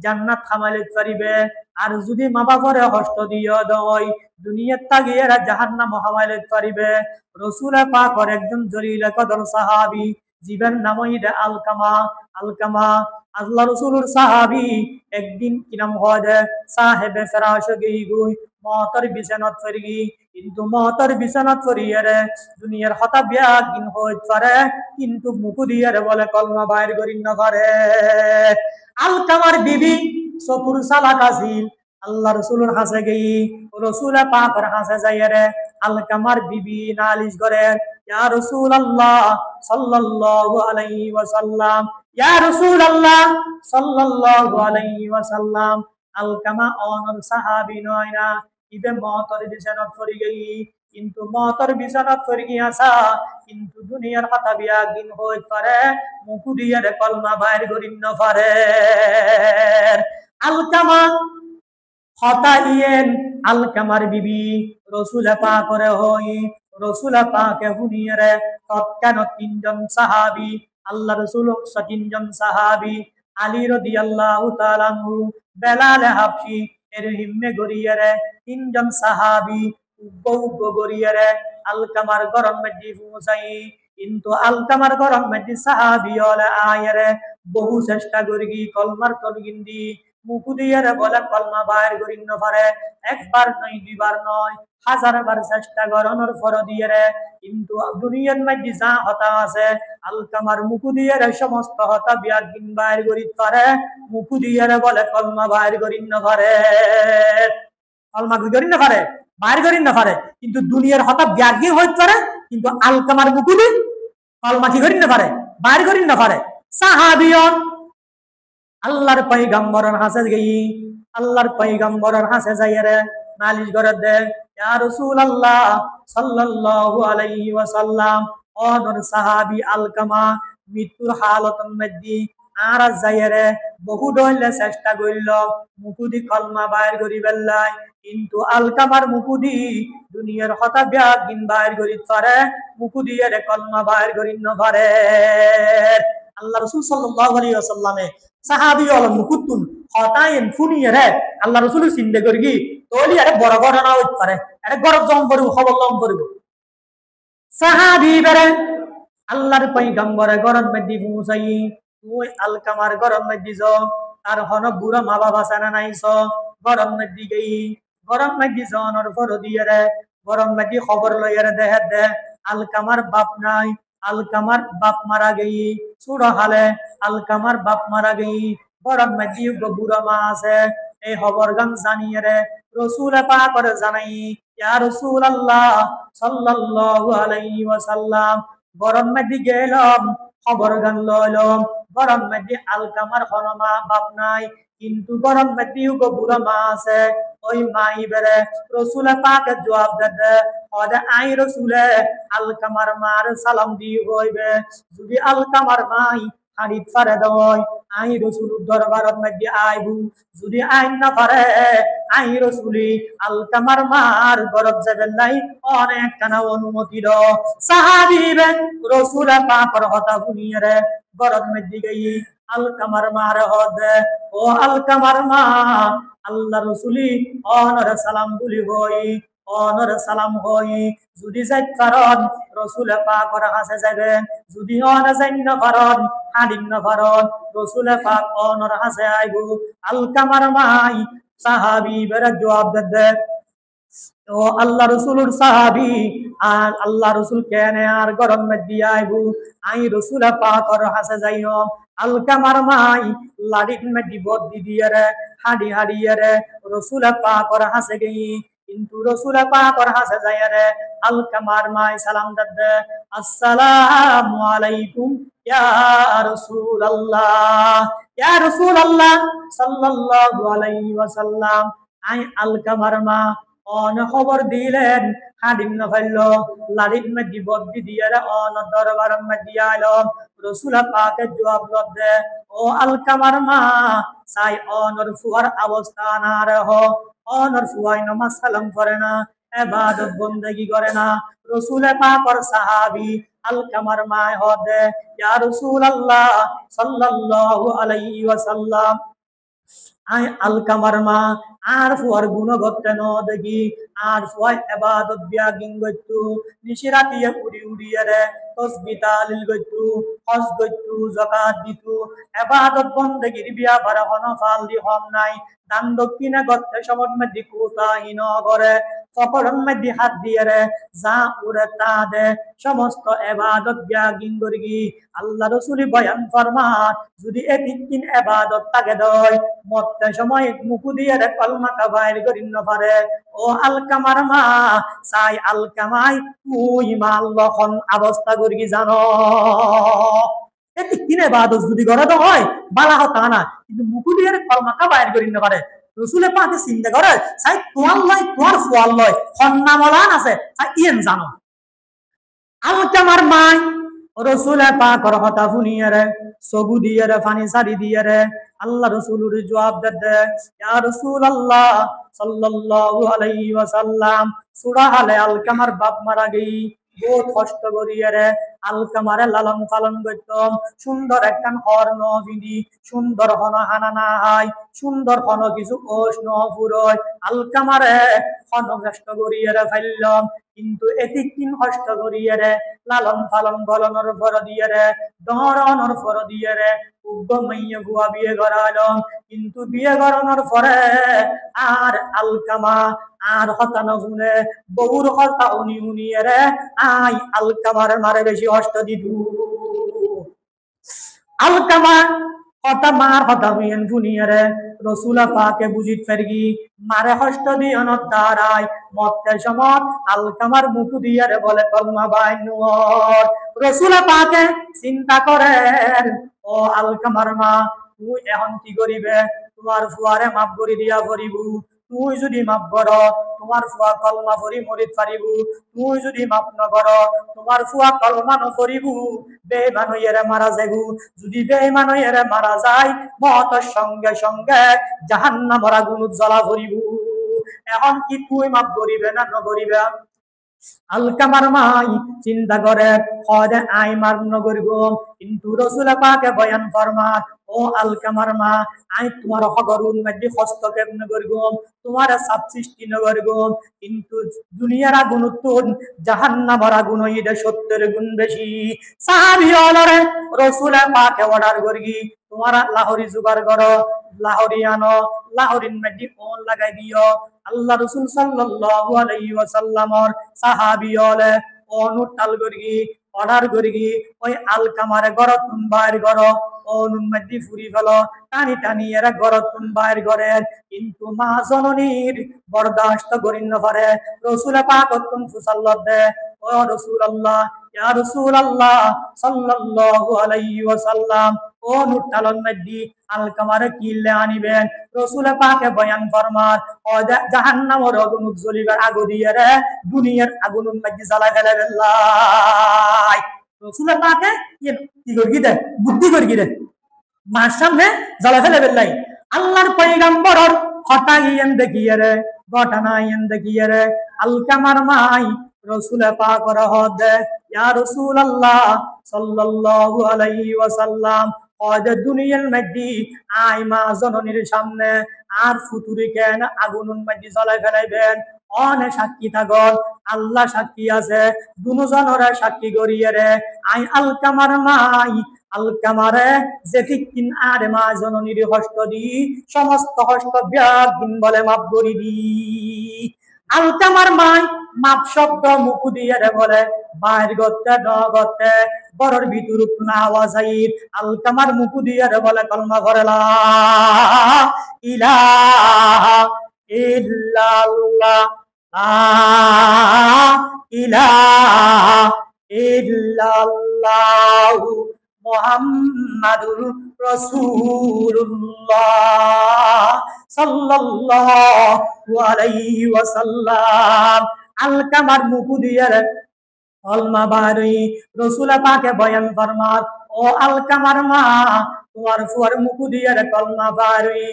জান্নাত খামাইলে পারিবে আর যদি মা বাবারে কষ্ট দিও দয় দুনিয়ার তাগিয়েরা জাহান্নাম হামাইলে পারিবে রাসূল পাকের একজন জলিল কদর সাহাবী জীবন নামইদে আলকামা আলকামা আল্লাহ রাসূলের সাহাবী একদিন কি নাম হয় সাহেবে ফেরাশ গই গুই মতর বিছানাত ফরগি কিন্তু মতর বিছানাত ফরিয়ারে দুনিয়ার হতা বিয়াগিন হইত পারে কিন্তু মুখ দিয়ারে বলে কলমা বাইর করিন না পারে আলকামার বিবি সতুর সালাক আছিল আল্লাহ রাসূলের হাসে গই রাসূল পাকের হাসে যাইরে আলকামার বিবি নালিশ করে ইয়া রাসূলুল্লাহ সাল্লাল্লাহু আলাইহি ওয়াসাল্লাম ইয়া রাসূলুল্লাহ সাল্লাল্লাহু আলাইহি ওয়াসাল্লাম আলকামা অনর সাহাবী নয় না ইবে মতর বিছানাত পড়ি গই কিন্তু মতর বিছানাত পড়ি গিয়াছা কিন্তু দুনিয়ার কথা বিয়াগিন হইত পারে মুখ দিয়ে কলমা বাইর করিন না পারে আলকামা হতাইয়েন আলকামার বিবি রাসূল পাকের হই রাসূল পাকে হুনিয়ারে তৎকালীন তিনজন সাহাবী আল্লাহ রাসূল তিনজন সাহাবী আলী রাদিয়াল্লাহু তাআলা আনহু বেলাল হাবশী এর হিম্মে গরিয়ারে তিনজন সাহাবী উগ্গ গরিয়ারে আলকামার গরম মধ্যে পৌঁছাই কিন্তু আলকামার গরম মধ্যে সাহাবী ওলা আয়ারে বহু চেষ্টা করি কলমার তলগিন্দি মুখ দিয়ারে বলে কলমা বাইর করিন না পারে একবার নয় দুইবার নয় হাজারবার চেষ্টা করানোর পর দিয়ারে কিন্তু দুনিয়ার মধ্যে যা হতা আছে আলকামার মুখ দিয়ারে সমস্ত হতা বিয়াগিন বাইর করিত পারে মুখ দিয়ারে বলে কলমা বাইর করিন না পারে কলমা কি করিন না পারে বাইর করিন না পারে কিন্তু দুনিয়ার হতা বিয়াগিন হইতে পারে কিন্তু আলকামার মুখ দি কলমা কি করিন না পারে বাইর করিন না পারে সাহাবিয়ত আল্লাহর পয়গম্বরের হাসে গই আল্লাহর পয়গম্বরের হাসে যাইরে নালিশ করে দে ইয়া রাসূলুল্লাহ সাল্লাল্লাহু আলাইহি ওয়াসাল্লাম অনর সাহাবী আলকামা মৃত্যুর হালতন মধ্যে আর যাইরে বহু দইলে চেষ্টা করিল মুকুদি কলমা বাইর করি বেল্লাই কিন্তু আলকামার মুকুদি দুনিয়ার হতা বিয়াগিন বাইর করি পারে মুকুদি এর কলমা বাইর করি না পারে আল্লাহ রাসূল সাল্লাল্লাহু আলাইহি ওয়াসাল্লামে সাহাবী হল মুকুতুন হতায়েন ফুনিয়ারে আল্লাহ রাসূল চিন্তা করি তোলি আরে বড় ঘটনা হইতে পারে আরে গরব জম করব খবর লম করব সাহাবী বেরে আল্লাহর পয়গম্বরে গরম মধ্যে পৌঁছাই তুই আলকামার গরম মধ্যে যাও আর হন বুড়া মা বাবা সানা নাইছ গরম মধ্যে গই গরম মধ্যে যাওয়ার পর দিয়ে রে গরম মধ্যে খবর লইয়ারে দেহ দে আলকামার বাপ নাই আলকামার বাপ মারা গই ছোড় হালে আলকামার বাপ মারা গই গরম মধ্যে বুড়া মা আছে এই খবর গান জানিয়ে রে রাসূল পাকের জানাই ইয়া রাসূলুল্লাহ সাল্লাল্লাহু আলাইহি ওয়াসাল্লাম গরম মধ্যে গেলাম খবর গান লইলাম গরম মধ্যে আলকামার হনমা বাপ নাই কিন্তু গরম মধ্যে বুড়া মা আছে ওই মাই বেরে রাসূল পাকের জবাব দে ওদে আই রাসূলে আলকামার মার সালাম দি হইবে যদি আলকামার মাই হাড়িত পারে দয় আই রাসূল দরবারের মধ্যে আইবু যদি আইন না পারে আই রাসূলি আলকামার মার গরব যাবেলাই অনেক কানা অনুমতি দ সাহাবী বে রাসূল পাকের কথা শুনিয়ে গরব মধ্যে গই আলকামার মার হদে ও আলকামার মা আল্লাহ রাসূলি অনর সালাম বলি হই অনর সালাম হই যদি যাইত কারণ রাসূল পাকের কাছে যাবেন যদি অন যাইন না পারন হাদিন না পারন রাসূল পাক অনর কাছে আইবো আলকামার মাই সাহাবী বের জবাব দে ও আল্লাহ রাসূলের সাহাবী আর আল্লাহ রাসূল কেন আর গরম মধ্যে আইবো আই রাসূল পাকের কাছে যাইও আলকামার মাই লাড়ির মধ্যে বদ্দি দিয়ে রে হাড়ি হাড়িয়ে রে রাসূল পাকের কাছে গই কিন্তু রাসূল পাকের কাছে যাইয়া রে আলকামার মাই সালাম দে আসসালামু আলাইকুম ইয়া রাসূলুল্লাহ সাল্লাল্লাহু আলাইহি ওয়াসাল্লাম আই আলকামার মা অন খবর দিলেন হাদিন না ফেলল লাড়ির মধ্যে বদ্দি দিয়ে রে অন দরবারের মধ্যে আইলো রাসূল পাকের জবাব দে ও আলকামার মা সাই অনর ফুয়ার অবস্থা না রহ অনর ফুয়াই নামাজ সালাম করে না ইবাদত বندگی করে না রাসূল পাকের সাহাবী আলকামার মা হদে ইয়া রাসূলুল্লাহ সাল্লাল্লাহু আলাইহি ওয়াসাল্লাম আই আলকামার মা আর ফুয়ার গুণগত ন দেখি আর ফুয়াই এবাদত বিয়া গিঙ্গতু নিশিরাতিয়া উড়ি উড়িয়ে রে তসবি তালিল গইতু হজ গইতু যাকাত দিতু এবাদত বন্দেগির বিয়া পারা হন ফাল দি হম নাই দান দক্ষিণে গর্তে সমন মধ্যে কুতাহীন করে ফকরন মধ্যে হাত দিয়ে রে যা উড়ে তা দে সমস্ত এবাদত বিয়া গিঙ্গরগি আল্লাহ রসুলি বয়ান ফরমান যদি এতিকিন এবাদত তাকে দয় মরতে সময় মুকু দিয়ে রে কলমা কাবাইর করিন না পারে ও আলকামার মা সাই আলকামাই তুই মা আল্লাহন অবস্থা করি জানো এতিকিন এবাদত যদি করে তো হয় বালা হতা না কিন্তু মুকু দিয়ে রে কলমা কাবাইর করিন না পারে রসুলে পাকে চিন্তা করে সাই তোমার লয় তোমার ফুয়াল লয় সন্নামলান আছে সাই ইয়েন জানো আলকামার মাই রসুলে পাকর কথা শুনিয়ে রে সবু দিয়ে রে ফানি সারি দিয়ে রে আল্লাহ রসুলের জবাব দে ইয়া রাসূলুল্লাহ সাল্লাল্লাহু আলাইহি ওয়াসাল্লাম সূরা আলে আলকামার বাপ মারা গই বহুত কষ্ট করিয়ে রে আলকামারে লালন পালন করতাম সুন্দর একখান হর নবিনি সুন্দর হন হানা না হাই সুন্দর হন কিছু ওষ নফুরয় আলকামারে হন কষ্ট করিয়ে রে ফাইলাম কিন্তু এতিকিন কষ্ট করিয়ে রে লালন পালন গলনের ফর দিয়ে রে দরনের ফর দিয়ে রে উগ্গমাইয়া গুয়া বিয়ে করালাম কিন্তু বিয়ে করানোর পরে আর আলকামা আর হতানো শুনে বউর কথা উনি উনিয়ে রে আই আলকামার মারে বেশি কষ্ট দিদু আলকামা কথা মার কথা হইয়েন শুনিয়ে রে রসুলা পাকে বুঝিত ফেরগি মারে কষ্ট দিয়ে দাঁড়ায় মতের সময় আলকামার মুখ দিয়ে রে বলে কলমা বাইনুর রসুলা পাকে চিন্তা করে ও আলকামার মা তুই এখন কি করিবে তোমার ফুয়ারে মাপ করে দিয়া ভরিবু তুই যদি মাপ কর তোমার ফুয়া কলমা ভরি মরিত পারিবু তুই যদি মাপ নকর তোমার ফুয়া কলমা নকরিবু বেঈমান হইয়ারে মারা যাইবু যদি বেঈমান হইয়ারে মারা যায় মতের সঙ্গে সঙ্গে জাহান্নামের আগুন জ্বলা ভরিবু এখন কি তুই মাপ করিবে না নকরিবে আলকামার মাই চিন্তা করে হদে আই মার নগর গো কিন্তু রসুল পাকে বয়ান ফরমান ও আলকামার মা আই তোমার হগরুন মধ্যে হস্তক্ষেপ নগর গো তোমার সব সৃষ্টি নগর গো কিন্তু দুনিয়ার আগুন তুন জাহান্নামের আগুন ইদে 70 গুণ বেশি সাহাবী অলরে রসুল পাকে অর্ডার করগি তোমার লাহোরি জুগার করো লাহোরি আনো লাহোরিন মধ্যে কোন লাগাই দিও আল্লাহ রাসূল সাল্লাল্লাহু আলাইহি ওয়াসাল্লামর সাহাবী হলে অনুটাল করগি অর্ডার করগি ওই আলকামারে গরতুন বাইর করো অনুন মধ্যে ফুরি ফেলো টানি টানি এরা গরতুন বাইর করে কিন্তু মা জননীর বরদাস্ত করিন না পারে রাসূল পাক তুম ফুসাল্লাহ দে ও রাসূলুল্লাহ ইয়া রাসূলুল্লাহ সাল্লাল্লাহু আলাইহি ওয়াসাল্লাম অনুটালন মধ্যে আলকামারে কিলে আনিবেন রাসূল পাকে বয়ান ফরমান ও জাহান্নামের আগুন জ্বলিবার আগু দিয়ে রে দুনিয়ার আগুনের মধ্যে জ্বালা ফেলে বেল্লাই রাসূল পাকে কি করগি দে বুদ্ধি করগি দে মার সামনে জ্বালা ফেলে বেল্লাই আল্লাহর পয়গম্বরর হটাইয়েন দেখিয়ে রে ঘটনাইয়েন দেখিয়ে রে আলকামার মাই রাসূল পাকর হদে ইয়া রাসূলুল্লাহ সাল্লাল্লাহু আলাইহি ওয়াসাল্লাম দুনিয়ার মধ্যে আই মা জননীর সামনে আর ফুতুরি কেন আগুনের মধ্যে জ্বলাই ফেলাইবেন অনে সাক্ষী থাকল আল্লাহ সাক্ষী আছে দুজনরে সাক্ষী করিয়ে রে আই আলকামার মাই আলকামারে যেতিকিন আর মা জননীর হস্ত দি সমস্ত হস্ত ব্যাগিন বলে মাপ করি দি আলকামার মাই মাপ শব্দ মুখ দিয়ে রে বলে বাইর গতে ন গতে বড়র ভিতর না আওয়াজ আইর আলকামার মুখ দিয়ে রে বলে কলমা করে লা ইলাহা ইল্লাল্লাহ লা ইলাহা ইল্লাল্লাহ মুহাম্মাদুর রাসূলুল্লাহ সাল্লাল্লাহু আলাইহি ওয়াসাল্লাম আলকামার মুখ দিয়ে কলমা বাড়ি রাসূল পাকে বয়ান ফরমান ও আলকামার মা তোমার ফুয়ার মুখ দিয়ে কলমা বাড়ি